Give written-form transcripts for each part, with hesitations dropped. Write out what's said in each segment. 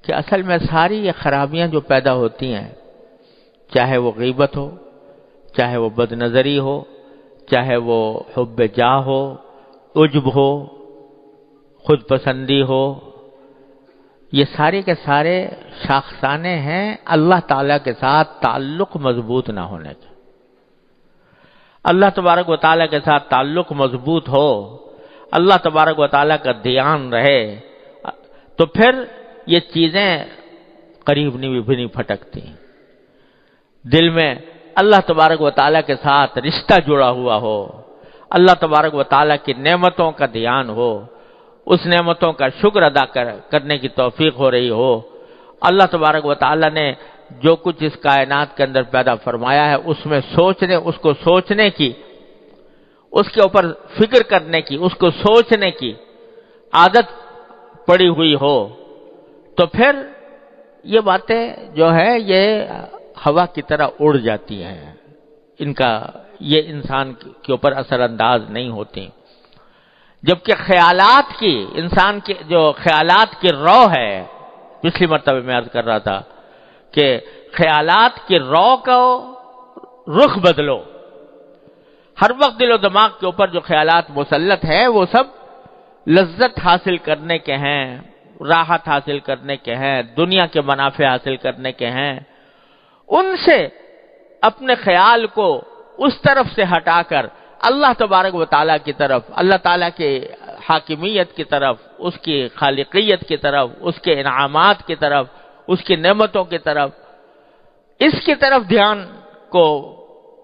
کہ اصل میں ساری یہ خرابیاں جو پیدا ہوتی ہیں، چاہے وہ غیبت ہو، چاہے وہ بد نظری ہو، چاہے وہ حب جاہ ہو، عجب ہو، خود پسندی ہو، یہ سارے کے سارے شاخسانے ہیں اللہ تعالیٰ کے ساتھ تعلق مضبوط نہ ہونے کے۔ اللہ تبارک و تعالیٰ کے ساتھ تعلق مضبوط ہو، اللہ تبارک و تعالیٰ کا دھیان رہے، تو پھر یہ چیزیں قریب بھی نہیں پھٹکتی۔ دل میں اللہ تبارک و تعالیٰ کے ساتھ رشتہ جڑا ہوا ہو، اللہ تبارک و تعالیٰ کی نعمتوں کا دھیان ہو، اس نعمتوں کا شکر ادا کرنے کی توفیق ہو رہی ہو، اللہ تبارک و تعالیٰ نے جو کچھ اس کائنات کے اندر پیدا فرمایا ہے اس میں اس کو سوچنے کی، اس کے اوپر فکر کرنے کی، اس کو سوچنے کی عادت پڑی ہوئی ہو، تو پھر یہ باتیں جو ہے یہ ہوا کی طرح اڑ جاتی ہیں، یہ انسان کے اوپر اثر انداز نہیں ہوتی۔ جبکہ خیالات کی، انسان کے جو خیالات کی رو ہے، پچھلی مرتبہ میں عرض کر رہا تھا کہ خیالات کی رو کو رخ بدلو۔ ہر وقت دل و دماغ کے اوپر جو خیالات مسلط ہیں وہ سب لذت حاصل کرنے کے ہیں، راحت حاصل کرنے کے ہیں، دنیا کے منافع حاصل کرنے کے ہیں۔ ان سے اپنے خیال کو اس طرف سے ہٹا کر اللہ تبارک و تعالیٰ کی طرف، اللہ تعالیٰ کے حاکمیت کی طرف، اس کی خالقیت کی طرف، اس کے انعامات کی طرف، اس کی نعمتوں کی طرف، اس کی طرف دھیان کو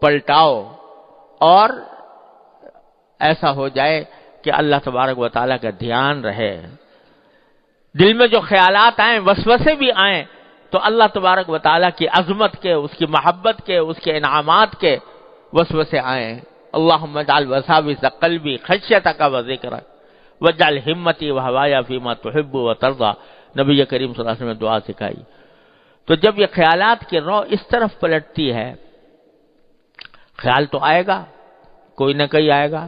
پلٹاؤ، اور ایسا ہو جائے کہ اللہ تبارک و تعالیٰ کا دھیان رہے۔ دل میں جو خیالات آئیں، وسوسے بھی آئیں، تو اللہ تبارک و تعالیٰ کی عظمت کے، اس کی محبت کے، اس کے انعامات کے وسوسے آئیں۔ اللہم اجعل وساوس قلبی خشیتک و ذکرک واجعل ہمتی و ہوایا فیما تحب و ترضی، نبی کریم صلی اللہ علیہ وسلم نے دعا سکھائی۔ تو جب یہ خیالات کی رو اس طرف پلٹتی ہے، خیال تو آئے گا، کوئی نہ کوئی آئے گا،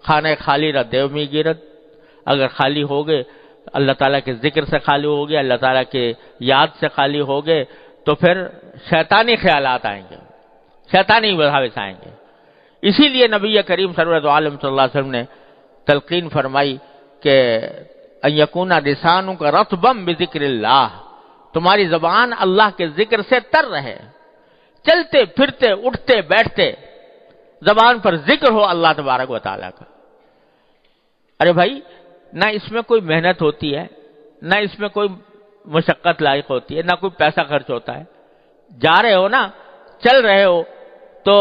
خانہ خالی رہ دیو می گیرت، اگر خالی ہو گئے، اللہ تعالیٰ کے ذکر سے خالی ہو گئے، اللہ تعالیٰ کے یاد سے خالی ہو گئے، تو پھر شیطانی خیالات آئیں گے، شیطانی وساوس آئیں گے۔ اسی لیے نبی کریم سرورت عالم صلی اللہ علیہ وسلم نے تلقین فرمائی کہ ان یکون لسانک رطبا بذکر اللہ، تمہاری زبان اللہ کے ذکر سے تر رہے، چلتے پھرتے اٹھتے بیٹھتے زبان پر ذکر ہو اللہ تبارک و تعالیٰ کا۔ ارے بھائی، نہ اس میں کوئی محنت ہوتی ہے، نہ اس میں کوئی مشقت لائق ہوتی ہے، نہ کوئی پیسہ خرچ ہوتا ہے۔ جا رہے ہو نا، چل رہے ہو، تو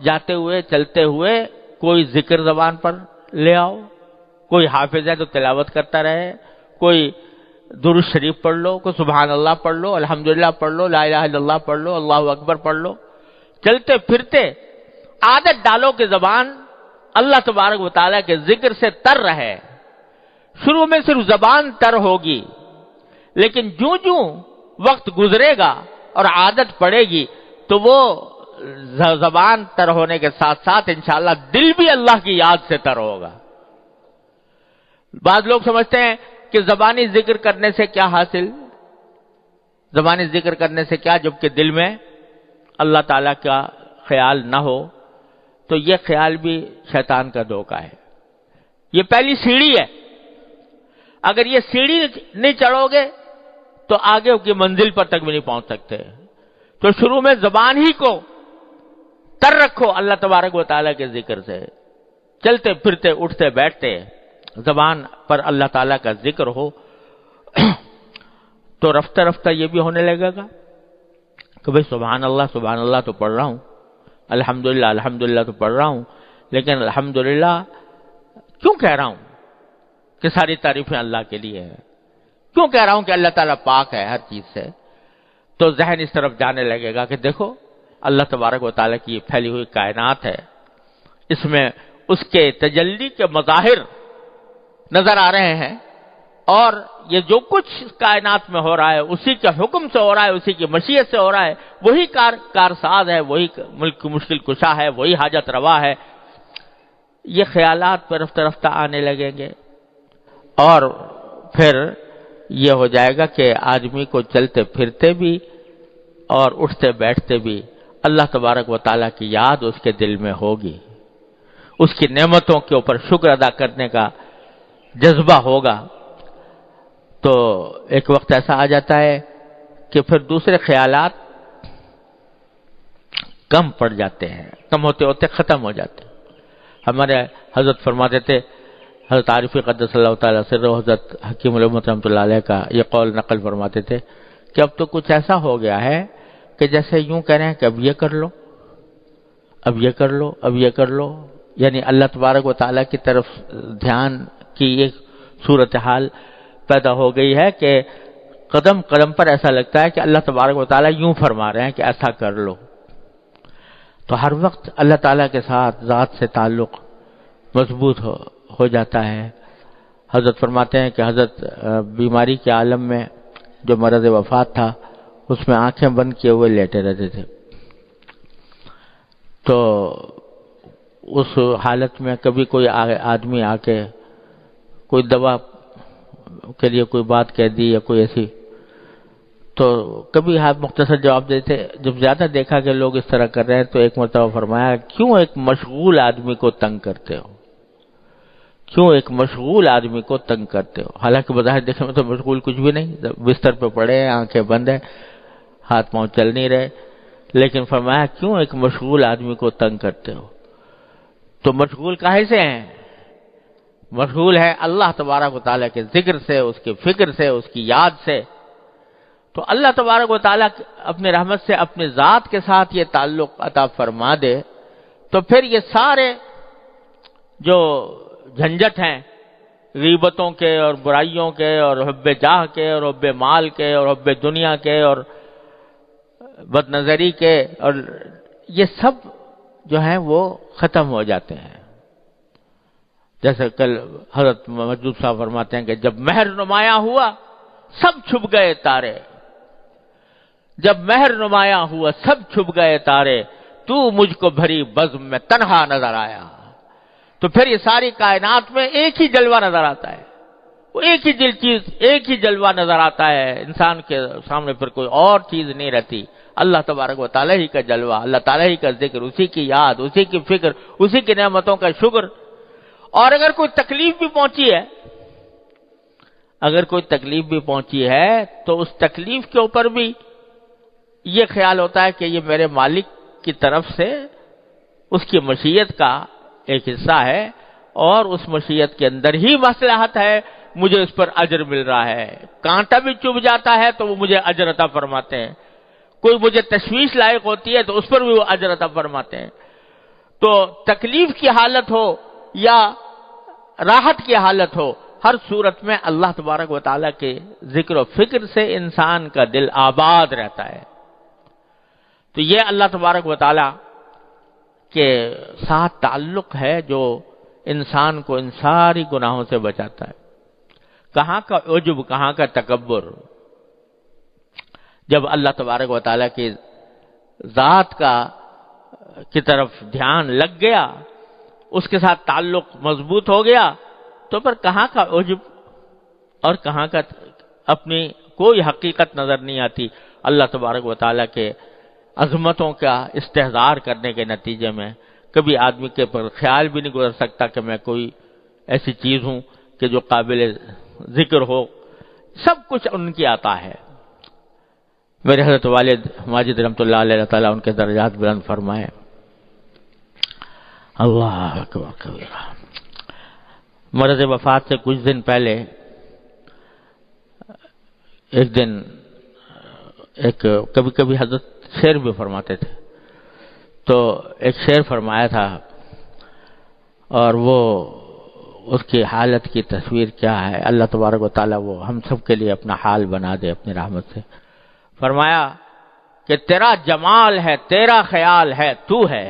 جاتے ہوئے چلتے ہوئے کوئی ذکر زبان پر لے آؤ، کوئی حافظ ہے تو تلاوت کرتا رہے، کوئی درود شریف پڑھ لو، کوئی سبحان اللہ پڑھ لو، الحمدللہ پڑھ لو، لا الہ الا اللہ پڑھ لو، اللہ اکبر پڑھ لو۔ چلتے پھرتے عادت ڈالو کہ زبان اللہ تبارک و تعالیٰ کے ذکر سے تر رہے۔ شروع میں صرف زبان تر ہوگی، لیکن جوں وقت گزرے گا اور عادت پڑے گی تو وہ زبان تر ہونے کے ساتھ ساتھ انشاءاللہ دل بھی اللہ کی یاد سے تر ہوگا۔ بعض لوگ سمجھتے ہیں کہ زبانی ذکر کرنے سے کیا حاصل، زبانی ذکر کرنے سے کیا، جبکہ دل میں اللہ تعالیٰ کا خیال نہ ہو، تو یہ خیال بھی شیطان کا دھوکہ ہے۔ یہ پہلی سیڑھی ہے، اگر یہ سیڑھی نہیں چڑھو گے تو آگے کی منزل پر تک بھی نہیں پہنچ سکتے۔ تو شروع میں زبان ہی کو تر رکھو اللہ تبارک و تعالیٰ کے ذکر سے، چلتے پھرتے اٹھتے بیٹھتے زبان پر اللہ تعالیٰ کا ذکر ہو، تو رفتہ رفتہ یہ بھی ہونے لگے گا کہ بھئی سبحان اللہ تو پڑھ رہا ہوں، الحمدللہ تو پڑھ رہا ہوں، لیکن الحمدللہ کیوں کہہ رہا ہوں کہ ساری تعریفیں اللہ کے لیے ہے، کیوں کہہ رہا ہوں کہ اللہ تعالیٰ پاک ہے ہر چیز سے؟ تو ذہن اس طرف جانے لگے گا کہ دیکھو اللہ تبارک و تعالیٰ کی پھیلی ہوئی کائنات ہے، اس میں اس کے تجلی کے مظاہر نظر آ رہے ہیں، اور یہ جو کچھ کائنات میں ہو رہا ہے اسی کے حکم سے ہو رہا ہے، اسی کی مشیت سے ہو رہا ہے، وہی کارساز ہے، وہی ملک کی مشکل کشا ہے، وہی حاجت روا ہے۔ یہ خیالات پر رفتہ رفتہ آنے لگیں گے، اور پھر یہ ہو جائے گا کہ آدمی کو چلتے پھرتے بھی اور اٹھتے بیٹھتے بھی اللہ تبارک و تعالیٰ کی یاد اس کے دل میں ہوگی، اس کی نعمتوں کے اوپر شکر ادا کرنے کا جذبہ ہوگا۔ تو ایک وقت ایسا آ جاتا ہے کہ پھر دوسرے خیالات کم پڑ جاتے ہیں، کم ہوتے ہوتے ختم ہو جاتے ہیں۔ ہمارے حضرت فرماتے تھے، حضرت عارفی قدس اللہ تعالیٰ سر حضرت حکیم الامت رحمۃ اللہ علیہ کا یہ قول نقل فرماتے تھے کہ اب تو کچھ ایسا ہو گیا ہے کہ جیسے یوں کہہ رہے ہیں کہ اب یہ کر لو، اب یہ کر لو، اب یہ کر لو، یعنی اللہ تبارک و تعالیٰ کی طرف دھیان کی ایک صورتحال پیدا ہو گئی ہے کہ قدم قدم پر ایسا لگتا ہے کہ اللہ تبارک و تعالیٰ یوں فرما رہے ہیں کہ ایسا کر لو۔ تو ہر وقت اللہ تعالیٰ کے ساتھ ذات سے تعلق مضبوط ہو جاتا ہے۔ حضرت فرماتے ہیں کہ حضرت بیماری کے عالم میں جو مرض وفات تھا اس میں آنکھیں بند کیے ہوئے لیٹے رہتے تھے، تو اس حالت میں کبھی کوئی آدمی آ کے کوئی دوا کے لیے کوئی بات کہہ دی یا کوئی ایسی، تو کبھی آپ مختصر جواب دیتے۔ جب زیادہ دیکھا کہ لوگ اس طرح کر رہے ہیں تو ایک مرتبہ فرمایا، کیوں ایک مشغول آدمی کو تنگ کرتے ہو، کیوں ایک مشغول آدمی کو تنگ کرتے ہو؟ حالانکہ بظاہر دیکھنے میں تو مشغول کچھ بھی نہیں، بستر پہ پڑے ہیں، آنکھیں بند ہیں، ہاتھ پاؤں چل نہیں رہے، لیکن فرمایا کیوں ایک مشغول آدمی کو تنگ کرتے ہو؟ تو مشغول کاہے سے ہیں؟ مشغول ہے اللہ تبارک و تعالیٰ کے ذکر سے، اس کے فکر سے، اس کی یاد سے۔ تو اللہ تبارک و تعالیٰ اپنے رحمت سے اپنے ذات کے ساتھ یہ تعلق عطا فرما دے تو پھر یہ سارے جو جھنجٹ ہیں غیبتوں کے اور برائیوں کے اور حب جاہ کے اور حب مال کے اور حب دنیا کے اور بد نظری کے، اور یہ سب جو ہیں وہ ختم ہو جاتے ہیں۔ جیسے کل حضرت مجدود صاحب فرماتے ہیں کہ جب مہر نمایاں ہوا سب چھپ گئے تارے، جب مہر نمایاں ہوا سب چھپ گئے تارے، تو مجھ کو بھری بزم میں تنہا نظر آیا۔ تو پھر یہ ساری کائنات میں ایک ہی جلوہ نظر آتا ہے، وہ ایک ہی چیز، ایک ہی جلوہ نظر آتا ہے، انسان کے سامنے پھر کوئی اور چیز نہیں رہتی، اللہ تبارک و تعالیٰ ہی کا جلوہ، اللہ تعالیٰ ہی کا ذکر، اسی کی یاد، اسی کی فکر، اسی کی نعمتوں کا شکر۔ اور اگر کوئی تکلیف بھی پہنچی ہے، اگر کوئی تکلیف بھی پہنچی ہے تو اس تکلیف کے اوپر بھی یہ خیال ہوتا ہے کہ یہ میرے مالک کی طرف سے اس کی مشیت کا ایک حصہ ہے، اور اس مشیت کے اندر ہی مصلحت ہے، مجھے اس پر اجر مل رہا ہے۔ کانٹا بھی چبھ جاتا ہے تو وہ مجھے اجر عطا فرماتے ہیں، کوئی مجھے تشویش لائق ہوتی ہے تو اس پر بھی وہ اجر عطا فرماتے ہیں۔ تو تکلیف کی حالت ہو یا راحت کی حالت ہو، ہر صورت میں اللہ تبارک و تعالیٰ کے ذکر و فکر سے انسان کا دل آباد رہتا ہے۔ تو یہ اللہ تبارک و تعالیٰ کے ساتھ تعلق ہے جو انسان کو ان ساری گناہوں سے بچاتا ہے۔ کہاں کا عجب، کہاں کا تکبر، جب اللہ تبارک و تعالیٰ کی ذات کی طرف دھیان لگ گیا، اس کے ساتھ تعلق مضبوط ہو گیا، تو پھر کہاں کا عجب اور کہاں کا اپنی کوئی حقیقت نظر نہیں آتی۔ اللہ تبارک و تعالیٰ کے عظمتوں کا استحضار کرنے کے نتیجے میں کبھی آدمی کے پر خیال بھی نہیں گزر سکتا کہ میں کوئی ایسی چیز ہوں کہ جو قابل ذکر ہو، سب کچھ ان کی عطا ہے۔ میرے حضرت والد ماجد رحمۃ اللہ علیہ تعالیٰ ان کے درجات بلند فرمائے۔ اللہ اکبر کبیرہ۔ مرض وفات سے کچھ دن پہلے ایک دن کبھی کبھی حضرت شعر بھی فرماتے تھے، تو ایک شعر فرمایا تھا، اور وہ اس کی حالت کی تصویر کیا ہے، اللہ تبارک و تعالیٰ وہ ہم سب کے لیے اپنا حال بنا دے اپنی رحمت سے۔ فرمایا کہ تیرا جمال ہے، تیرا خیال ہے، تو ہے،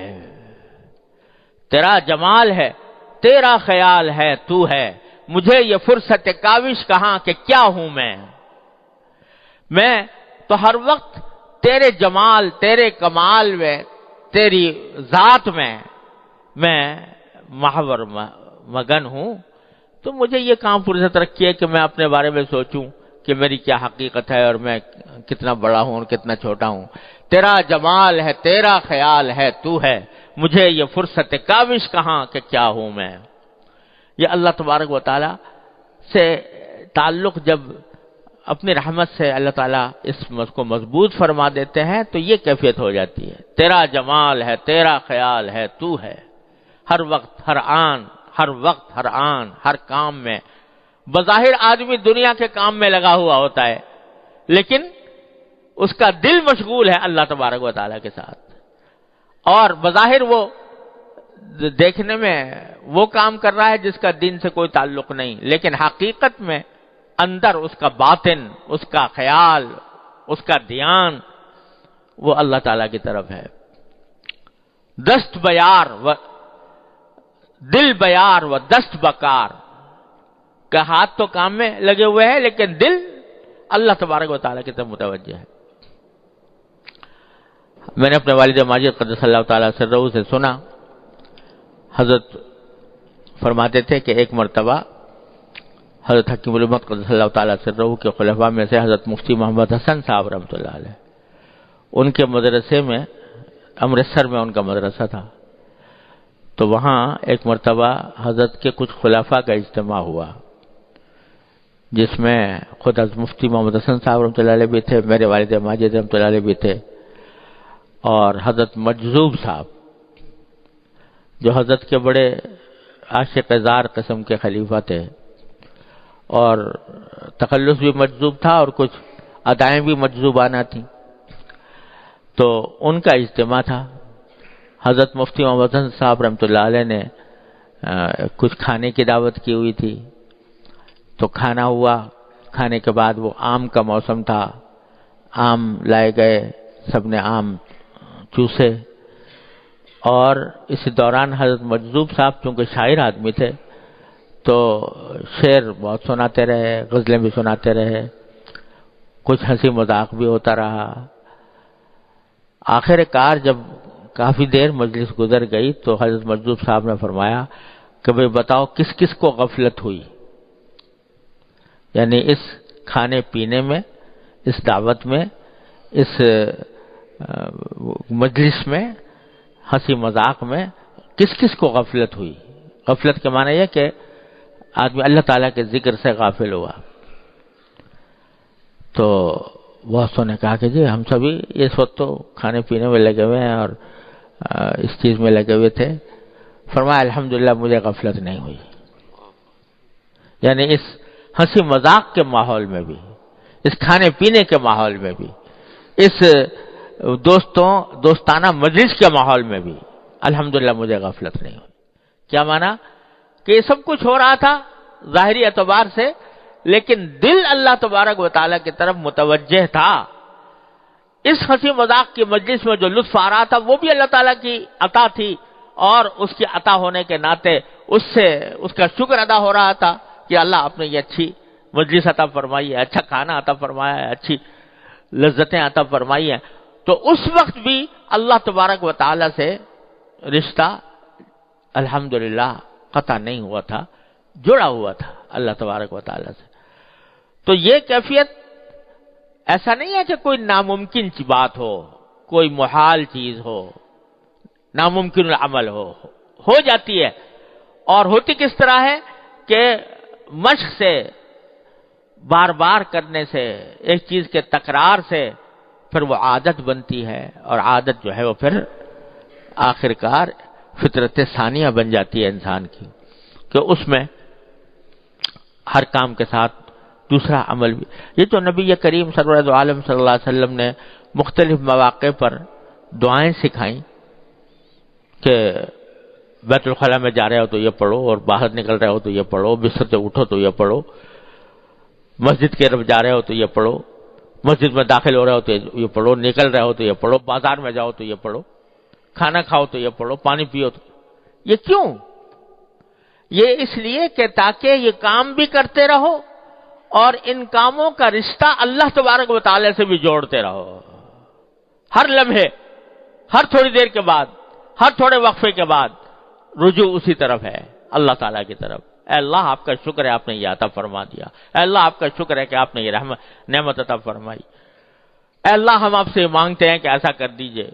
تیرا جمال ہے، تیرا خیال ہے، تو ہے، مجھے یہ فرصت کاوش کہاں کہ کیا ہوں میں تو ہر وقت تیرے جمال، تیرے کمال میں، تیری ذات میں محور مگن ہوں، تو مجھے یہ کام فرصت رکھی ہے کہ میں اپنے بارے میں سوچوں کہ میری کیا حقیقت ہے اور میں کتنا بڑا ہوں اور کتنا چھوٹا ہوں. تیرا جمال ہے، تیرا خیال ہے، تو ہے، مجھے یہ فرصت کاوش کہاں کہ کیا ہوں میں. یہ اللہ تبارک و تعالی سے تعلق جب اپنی رحمت سے اللہ تعالیٰ اس کو مضبوط فرما دیتے ہیں تو یہ کیفیت ہو جاتی ہے. تیرا جمال ہے، تیرا خیال ہے، تو ہے. ہر وقت، ہر آن، ہر وقت، ہر آن، ہر کام میں. بظاہر آدمی دنیا کے کام میں لگا ہوا ہوتا ہے لیکن اس کا دل مشغول ہے اللہ تبارک و تعالیٰ کے ساتھ. اور بظاہر وہ دیکھنے میں وہ کام کر رہا ہے جس کا دین سے کوئی تعلق نہیں، لیکن حقیقت میں اندر اس کا باطن، اس کا خیال، اس کا دھیان وہ اللہ تعالیٰ کی طرف ہے. دست بیار و دل بیار و دست بکار کا ہاتھ تو کام میں لگے ہوئے ہیں لیکن دل اللہ تبارک و تعالیٰ کی طرف متوجہ ہے. میں نے اپنے والد ماجد قدس اللہ تعالیٰ سرہ سے سنا، حضرت فرماتے تھے کہ ایک مرتبہ حضرت حکیم الامت قدس اللہ تعالیٰ سرہ کے خلفاء میں سے حضرت مفتی محمد حسن صاحب رحمۃ اللہ علیہ، ان کے مدرسے میں امرتسر میں ان کا مدرسہ تھا، تو وہاں ایک مرتبہ حضرت کے کچھ خلفاء کا اجتماع ہوا جس میں خود حضرت مفتی محمد حسن صاحب رحمۃ اللہ علیہ بھی تھے، میرے والد ماجد رحمۃ اللہ علیہ بھی تھے، اور حضرت مجذوب صاحب جو حضرت کے بڑے عاشق زار قسم کے خلیفہ تھے، اور تخلص بھی مجذوب تھا اور کچھ ادائیں بھی مجذوبانہ تھیں. تو ان کا اجتماع تھا. حضرت مفتی محمد حسن صاحب رحمۃ اللہ علیہ نے کچھ کھانے کی دعوت کی ہوئی تھی، تو کھانا ہوا. کھانے کے بعد وہ آم کا موسم تھا، آم لائے گئے، سب نے آم چوسے، اور اس دوران حضرت مجذوب صاحب چونکہ شاعر آدمی تھے تو شعر بہت سناتے رہے، غزلیں بھی سناتے رہے، کچھ ہنسی مذاق بھی ہوتا رہا. آخر کار جب کافی دیر مجلس گزر گئی تو حضرت مجذوب صاحب نے فرمایا کہ بھئی بتاؤ کس کس کو غفلت ہوئی، یعنی اس کھانے پینے میں، اس دعوت میں، اس مجلس میں، ہنسی مذاق میں کس کس کو غفلت ہوئی. غفلت کے معنی یہ کہ آدمی اللہ تعالیٰ کے ذکر سے غافل ہوا. تو بہتوں نے کہا کہ جی ہم سبھی اس وقت تو کھانے پینے میں لگے ہوئے ہیں اور اس چیز میں لگے ہوئے تھے. فرمایا الحمدللہ مجھے غفلت نہیں ہوئی. یعنی اس ہنسی مذاق کے ماحول میں بھی، اس کھانے پینے کے ماحول میں بھی، اس دوستانہ مجلس کے ماحول میں بھی الحمدللہ مجھے غفلت نہیں ہوئی. کیا مانا کہ یہ سب کچھ ہو رہا تھا ظاہری اعتبار سے، لیکن دل اللہ تبارک و تعالیٰ کی طرف متوجہ تھا. اس ہنسی مذاق کی مجلس میں جو لطف آ رہا تھا وہ بھی اللہ تعالیٰ کی عطا تھی، اور اس کی عطا ہونے کے ناطے اس سے اس کا شکر ادا ہو رہا تھا کہ اللہ آپ نے یہ اچھی مجلس عطا فرمائی ہے، اچھا کھانا عطا فرمایا ہے، اچھی لذتیں عطا فرمائی ہیں. تو اس وقت بھی اللہ تبارک و تعالیٰ سے رشتہ الحمدللہ قطع نہیں ہوا تھا، جڑا ہوا تھا اللہ تبارک و تعالیٰ سے. تو یہ کیفیت ایسا نہیں ہے کہ کوئی ناممکن بات ہو، کوئی محال چیز ہو، ناممکن العمل ہو جاتی ہے. اور ہوتی کس طرح ہے کہ مشق سے، بار بار کرنے سے، ایک چیز کے تکرار سے پھر وہ عادت بنتی ہے، اور عادت جو ہے وہ پھر آخر کار فطرت ثانیہ بن جاتی ہے انسان کی، کہ اس میں ہر کام کے ساتھ دوسرا عمل بھی. یہ تو نبی کریم سرور عالم صلی اللہ علیہ وسلم نے مختلف مواقع پر دعائیں سکھائیں کہ بیت الخلاء میں جا رہے ہو تو یہ پڑھو، اور باہر نکل رہے ہو تو یہ پڑھو، بستر سے اٹھو تو یہ پڑھو، مسجد کی طرف جا رہے ہو تو یہ پڑھو، مسجد میں داخل ہو رہے ہو تو یہ پڑھو، نکل رہے ہو تو یہ پڑھو، بازار میں جاؤ تو یہ پڑھو، کھانا کھاؤ تو یہ پڑھو، پانی پیو تو. یہ کیوں؟ یہ اس لیے کہ تاکہ یہ کام بھی کرتے رہو اور ان کاموں کا رشتہ اللہ تبارک و تعالی سے بھی جوڑتے رہو. ہر لمحے، ہر تھوڑی دیر کے بعد، ہر تھوڑے وقفے کے بعد رجوع اسی طرف ہے، اللہ تعالیٰ کی طرف. اے اللہ آپ کا شکر ہے آپ نے یہ عطا فرما دیا، اے اللہ آپ کا شکر ہے کہ آپ نے یہ نعمت عطا فرمائی، اے اللہ ہم آپ سے مانگتے ہیں کہ ایسا کر دیجئے۔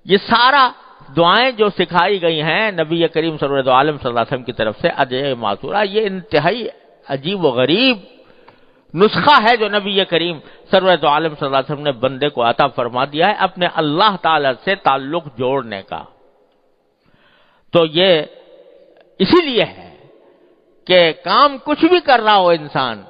یہ سارا دعائیں جو سکھائی گئی ہیں نبی کریم سرور عالم صلی اللہ علیہ وسلم کی طرف سے ادعیہ معصورہ، یہ انتہائی عجیب و غریب نسخہ ہے جو نبی کریم سرور عالم صلی اللہ علیہ وسلم نے بندے کو عطا فرما دیا ہے اپنے اللہ تعالی سے تعلق جوڑنے کا۔ تو یہ اسی لیے ہے کہ کام کچھ بھی کر رہا ہو انسان،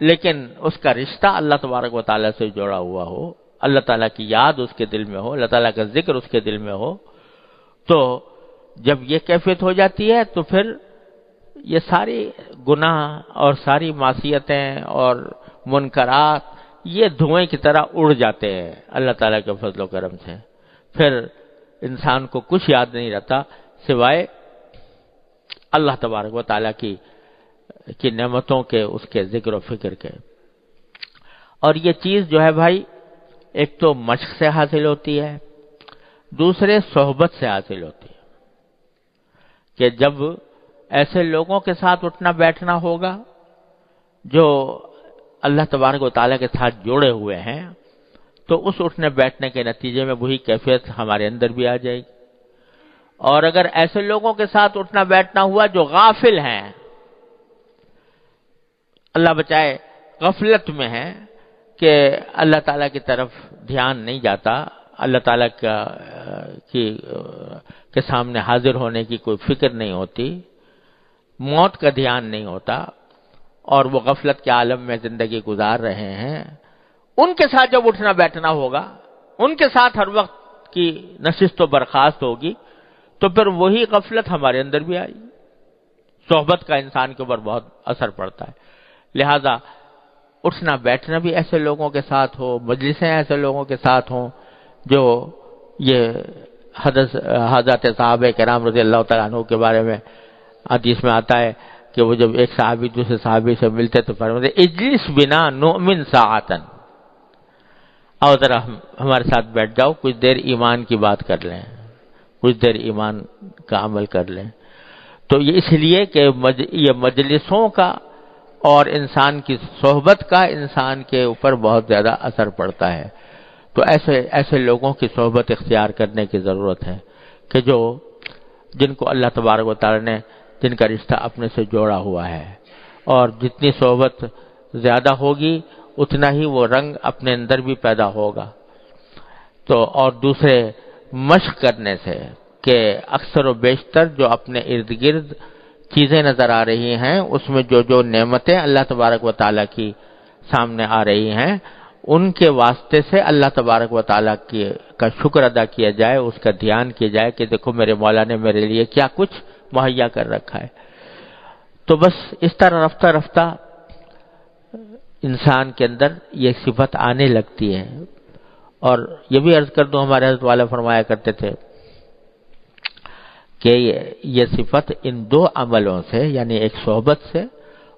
لیکن اس کا رشتہ اللہ تبارک و تعالیٰ سے جوڑا ہوا ہو، اللہ تعالیٰ کی یاد اس کے دل میں ہو، اللہ تعالیٰ کا ذکر اس کے دل میں ہو، تو جب یہ کیفیت ہو جاتی ہے تو پھر یہ ساری گناہ اور ساری معصیتیں اور منکرات یہ دھوئیں کی طرح اڑ جاتے ہیں اللہ تعالیٰ کے فضل و کرم سے۔ پھر انسان کو کچھ یاد نہیں رہتا سوائے اللہ تبارک و تعالیٰ کی نعمتوں کے، اس کے ذکر و فکر کے۔ اور یہ چیز جو ہے بھائی ایک تو مشق سے حاصل ہوتی ہے، دوسرے صحبت سے حاصل ہوتی ہے، کہ جب ایسے لوگوں کے ساتھ اٹھنا بیٹھنا ہوگا جو اللہ تبارک و تعالیٰ کے ساتھ جوڑے ہوئے ہیں، تو اس اٹھنے بیٹھنے کے نتیجے میں وہی کیفیت ہمارے اندر بھی آ جائے گی۔ اور اگر ایسے لوگوں کے ساتھ اٹھنا بیٹھنا ہوا جو غافل ہیں، اللہ بچائے غفلت میں ہیں، کہ اللہ تعالیٰ کی طرف دھیان نہیں جاتا، اللہ تعالیٰ کے سامنے حاضر ہونے کی کوئی فکر نہیں ہوتی، موت کا دھیان نہیں ہوتا، اور وہ غفلت کے عالم میں زندگی گزار رہے ہیں، ان کے ساتھ جب اٹھنا بیٹھنا ہوگا، ان کے ساتھ ہر وقت کی نشست و برخاست ہوگی، تو پھر وہی غفلت ہمارے اندر بھی آئی۔ صحبت کا انسان کے اوپر بہت اثر پڑتا ہے، لہذا اٹھنا بیٹھنا بھی ایسے لوگوں کے ساتھ ہو، مجلسیں ایسے لوگوں کے ساتھ ہوں جو یہ حضرت صحابہ کرام رضی اللہ تعالیٰ عنہ کے بارے میں حدیث میں آتا ہے کہ وہ جب ایک صحابی دوسرے صحابی سے ملتے تو فرماتے اجلس بنا نؤمن ساعتن، آؤ ذرا ہمارے ساتھ بیٹھ جاؤ، کچھ دیر ایمان کی بات کر لیں، کچھ دیر ایمان کا عمل کر لیں۔ تو یہ اس لیے کہ یہ مجلسوں کا اور انسان کی صحبت کا انسان کے اوپر بہت زیادہ اثر پڑتا ہے۔ تو ایسے لوگوں کی صحبت اختیار کرنے کی ضرورت ہے کہ جن کو اللہ تبارک و تعالی نے جن کا رشتہ اپنے سے جوڑا ہوا ہے، اور جتنی صحبت زیادہ ہوگی اتنا ہی وہ رنگ اپنے اندر بھی پیدا ہوگا۔ تو اور دوسرے مشق کرنے سے کہ اکثر و بیشتر جو اپنے ارد گرد چیزیں نظر آ رہی ہیں اس میں جو نعمتیں اللہ تبارک و تعالیٰ کی سامنے آ رہی ہیں، ان کے واسطے سے اللہ تبارک و تعالیٰ کا شکر ادا کیا جائے، اس کا دھیان کیا جائے کہ دیکھو میرے مولا نے میرے لیے کیا کچھ مہیا کر رکھا ہے۔ تو بس اس طرح رفتہ رفتہ انسان کے اندر یہ صفت آنے لگتی ہے۔ اور یہ بھی عرض کر دوں، ہمارے حضرت والا فرمایا کرتے تھے کہ یہ صفت ان دو عملوں سے، یعنی ایک صحبت سے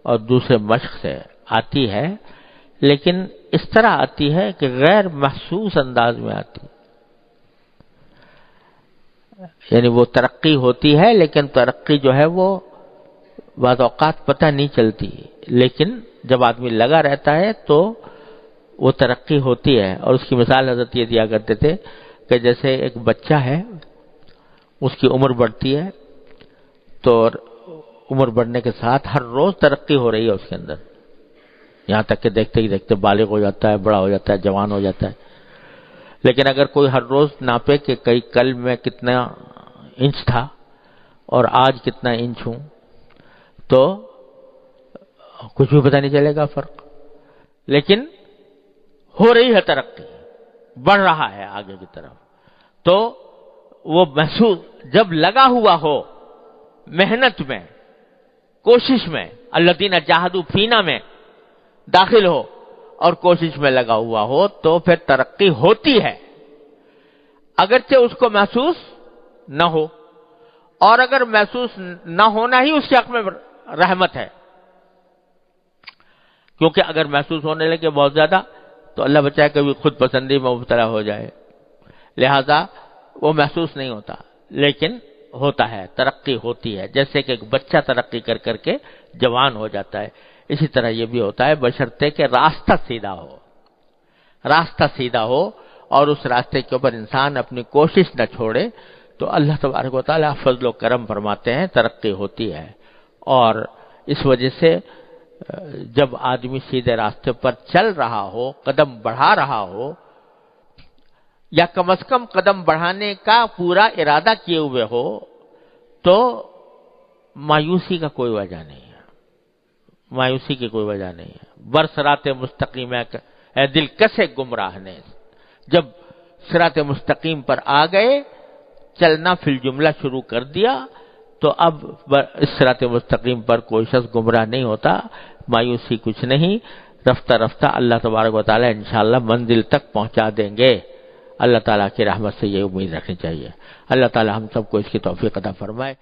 اور دوسرے مشق سے آتی ہے، لیکن اس طرح آتی ہے کہ غیر محسوس انداز میں آتی، یعنی وہ ترقی ہوتی ہے لیکن ترقی جو ہے وہ بعض اوقات پتہ نہیں چلتی، لیکن جب آدمی لگا رہتا ہے تو وہ ترقی ہوتی ہے۔ اور اس کی مثال حضرت یہ دیا کرتے تھے کہ جیسے ایک بچہ ہے، اس کی عمر بڑھتی ہے، تو عمر بڑھنے کے ساتھ ہر روز ترقی ہو رہی ہے اس کے اندر، یہاں تک کہ دیکھتے ہی دیکھتے بالغ ہو جاتا ہے، بڑا ہو جاتا ہے، جوان ہو جاتا ہے۔ لیکن اگر کوئی ہر روز ناپے کہ کل میں کتنا انچ تھا اور آج کتنا انچ ہوں، تو کچھ بھی پتہ نہیں چلے گا فرق، لیکن ہو رہی ہے ترقی، بڑھ رہا ہے آگے کی طرف۔ تو وہ محسوس جب لگا ہوا ہو محنت میں، کوشش میں، الذین جاہدوا فینا میں داخل ہو اور کوشش میں لگا ہوا ہو تو پھر ترقی ہوتی ہے، اگرچہ اس کو محسوس نہ ہو، اور اگر محسوس نہ ہونا ہی اس کے حق میں رحمت ہے، کیونکہ اگر محسوس ہونے لگے بہت زیادہ تو اللہ بچائے کبھی خود پسندی میں مبتلا ہو جائے، لہذا وہ محسوس نہیں ہوتا۔ لیکن ہوتا ہے، ترقی ہوتی ہے، جیسے کہ ایک بچہ ترقی کر کر کے جوان ہو جاتا ہے، اسی طرح یہ بھی ہوتا ہے، بشرطے کہ راستہ سیدھا ہو، راستہ سیدھا ہو اور اس راستے کے اوپر انسان اپنی کوشش نہ چھوڑے تو اللہ تبارک و تعالیٰ فضل و کرم فرماتے ہیں، ترقی ہوتی ہے۔ اور اس وجہ سے جب آدمی سیدھے راستے پر چل رہا ہو، قدم بڑھا رہا ہو، یا کم از کم قدم بڑھانے کا پورا ارادہ کیے ہوئے ہو، تو مایوسی کا کوئی وجہ نہیں ہے، مایوسی کی کوئی وجہ نہیں ہے۔ برصراط مستقیم ہے اے دل کسے گمراہ نے، جب صراط مستقیم پر آ گئے، چلنا فی الجملہ شروع کر دیا، تو اب اس صراط مستقیم پر کوئی شخص گمراہ نہیں ہوتا، مایوسی کچھ نہیں، رفتہ رفتہ اللہ تبارک و تعالی انشاءاللہ منزل تک پہنچا دیں گے۔ اللہ تعالیٰ کی رحمت سے یہ امید رکھنی چاہیے۔ اللہ تعالیٰ ہم سب کو اس کی توفیق عطا فرمائے۔